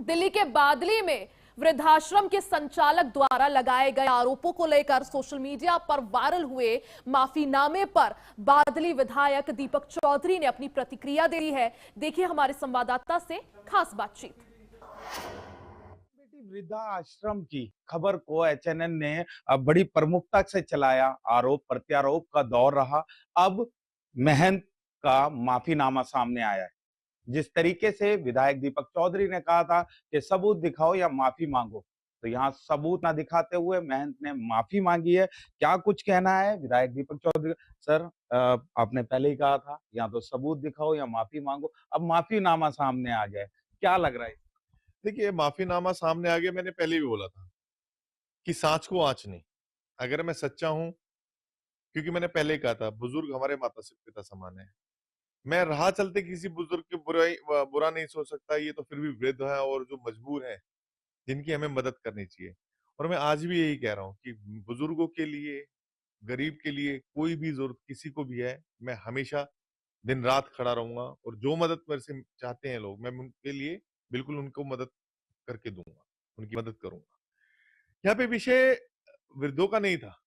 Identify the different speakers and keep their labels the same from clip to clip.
Speaker 1: दिल्ली के बादली में वृद्धाश्रम के संचालक द्वारा लगाए गए आरोपों को लेकर सोशल मीडिया पर वायरल हुए माफीनामे पर बादली विधायक दीपक चौधरी ने अपनी प्रतिक्रिया दी है। देखिए हमारे संवाददाता से खास बातचीत।
Speaker 2: वृद्धा आश्रम की खबर को एचएनएन ने बड़ी प्रमुखता से चलाया। आरोप प्रत्यारोप का दौर रहा। अब महंत का माफीनामा सामने आया है। जिस तरीके से विधायक दीपक चौधरी ने कहा था कि सबूत दिखाओ या माफी मांगो, तो यहाँ सबूत ना दिखाते हुए महंत ने माफी मांगी है। क्या कुछ कहना है विधायक दीपक चौधरी? सर, आपने पहले ही कहा था या तो सबूत दिखाओ या माफी मांगो, अब माफीनामा सामने आ गया है, क्या लग रहा है?
Speaker 3: देखिए, माफीनामा सामने आ गया। मैंने पहले भी बोला था कि सांच को आंच नहीं। अगर मैं सच्चा हूं, क्योंकि मैंने पहले ही कहा था, बुजुर्ग हमारे माता से पिता समान है। मैं राह चलते किसी बुजुर्ग की बुरा नहीं सोच सकता। ये तो फिर भी वृद्ध है और जो मजबूर है, जिनकी हमें मदद करनी चाहिए। और मैं आज भी यही कह रहा हूँ कि बुजुर्गों के लिए, गरीब के लिए, कोई भी जरूरत किसी को भी है, मैं हमेशा दिन रात खड़ा रहूंगा। और जो मदद मेरे से चाहते हैं लोग, मैं उनके लिए बिल्कुल उनको मदद करके दूंगा, उनकी मदद करूंगा। यहाँ पे विषय वृद्धों का नहीं था।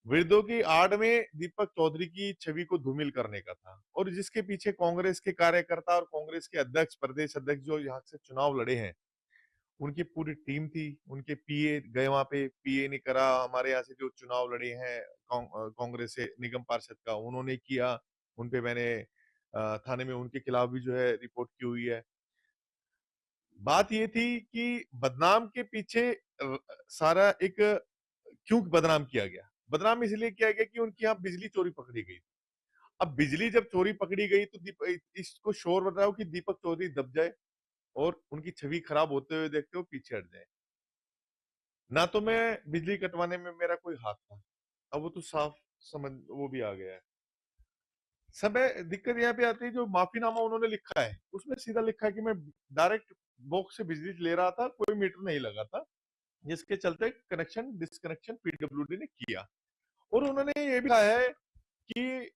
Speaker 3: वृद्धों की आड़ में दीपक चौधरी की छवि को धूमिल करने का था, और जिसके पीछे कांग्रेस के कार्यकर्ता और कांग्रेस के अध्यक्ष, प्रदेश अध्यक्ष जो यहाँ से चुनाव लड़े हैं, उनकी पूरी टीम थी। उनके पीए गए वहां पे, पीए ने करा। हमारे यहाँ से जो चुनाव लड़े हैं कांग्रेस से निगम पार्षद का, उन्होंने किया। उनपे मैंने थाने में उनके खिलाफ भी जो है रिपोर्ट की हुई है। बात ये थी कि बदनाम के पीछे सारा एक क्यों बदनाम किया गया? बदनाम इसलिए किया गया कि उनकी यहाँ बिजली चोरी पकड़ी गई। अब बिजली जब चोरी पकड़ी गई तो इसको शोर बन रहा हो कि दीपक चौधरी दब जाए और उनकी छवि खराब होते हुए देखते हो पीछे हट जाए। ना तो मैं बिजली कटवाने में मेरा कोई हाथ था, अब वो तो साफ समझ वो भी आ गया है। समय दिक्कत यहाँ पे आती है, जो माफीनामा उन्होंने लिखा है उसमें सीधा लिखा है कि मैं डायरेक्ट बॉक्स से बिजली ले रहा था, कोई मीटर नहीं लगा था, जिसके चलते कनेक्शन डिसकनेक्शन पीडब्ल्यूडी ने किया। और उन्होंने ये भी कहा है कि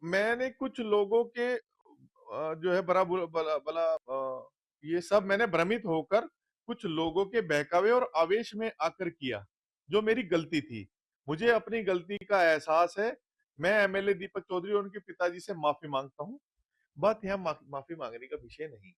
Speaker 3: मैंने कुछ लोगों के जो है ये सब मैंने भ्रमित होकर कुछ लोगों के बहकावे और आवेश में आकर किया, जो मेरी गलती थी। मुझे अपनी गलती का एहसास है। मैं एमएलए दीपक चौधरी और उनके पिताजी से माफी मांगता हूँ। बात यहाँ माफी मांगने का विषय नहीं।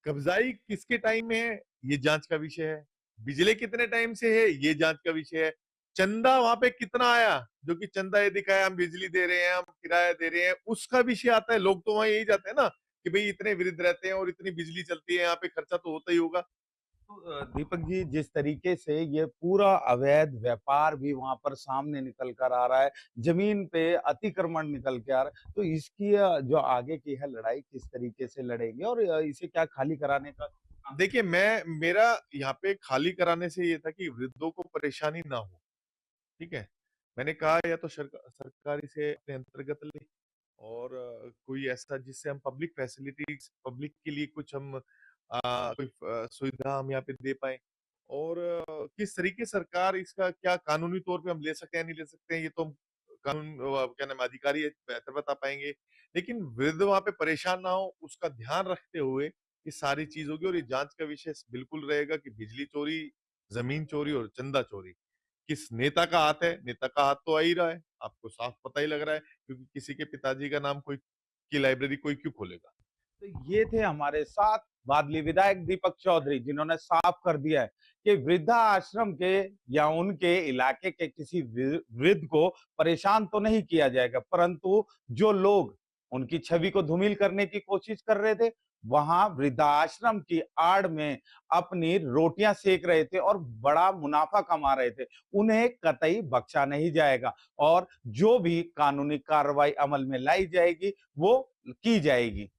Speaker 3: कब्जाई किसके टाइम में है, ये जांच का विषय है। बिजली कितने टाइम से है, ये जांच का विषय है। चंदा वहां पे कितना आया, जो कि चंदा ये दिखाया हम बिजली दे रहे हैं, हम किराया दे रहे हैं, उसका विषय आता है। लोग तो वहां यही जाते हैं ना कि भाई इतने वृद्ध रहते हैं और इतनी बिजली चलती है, यहाँ पे खर्चा तो होता ही होगा।
Speaker 2: तो दीपक जी, जिस तरीके से ये पूरा अवैध व्यापार भी वहां पर सामने निकल कर आ रहा है, जमीन पे अतिक्रमण निकल के आ रहा है, तो इसकी जो आगे की है लड़ाई किस तरीके से लड़ेंगे और इसे क्या खाली कराने का?
Speaker 3: देखिए, मेरा यहाँ पे खाली कराने से ये था कि वृद्धों को परेशानी ना हो। ठीक है, मैंने कहा या तो सरकारी से अपने अंतर्गत ले, और कोई ऐसा जिससे हम पब्लिक फैसिलिटीज, पब्लिक के लिए कुछ हम कोई सुविधा हम यहाँ पे दे पाए। और किस तरीके सरकार इसका क्या कानूनी तौर पे हम ले सकते हैं नहीं ले सकते हैं, ये तो हम कानून क्या नाम अधिकारी बेहतर बता पाएंगे। लेकिन वृद्ध वहां पे परेशान ना हो, उसका ध्यान रखते हुए ये सारी चीज होगी। और ये जांच का विषय बिल्कुल रहेगा कि बिजली चोरी, जमीन चोरी और चंदा चोरी किस नेता का हाथ है। नेता का हाथ तो आ ही रहा है, आपको साफ पता ही लग रहा है, क्योंकि किसी के पिताजी का नाम कोई की लाइब्रेरी कोई क्यों खोलेगा?
Speaker 2: तो ये थे हमारे साथ बादली विधायक दीपक चौधरी, जिन्होंने साफ कर दिया है कि वृद्धा आश्रम के या उनके इलाके के किसी वृद्ध को परेशान तो नहीं किया जाएगा, परंतु जो लोग उनकी छवि को धूमिल करने की कोशिश कर रहे थे, वहां वृद्धाश्रम की आड़ में अपनी रोटियां सेक रहे थे और बड़ा मुनाफा कमा रहे थे, उन्हें कतई बख्शा नहीं जाएगा। और जो भी कानूनी कार्रवाई अमल में लाई जाएगी वो की जाएगी।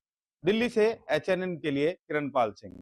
Speaker 2: दिल्ली से एचएनएन के लिए किरणपाल सिंह।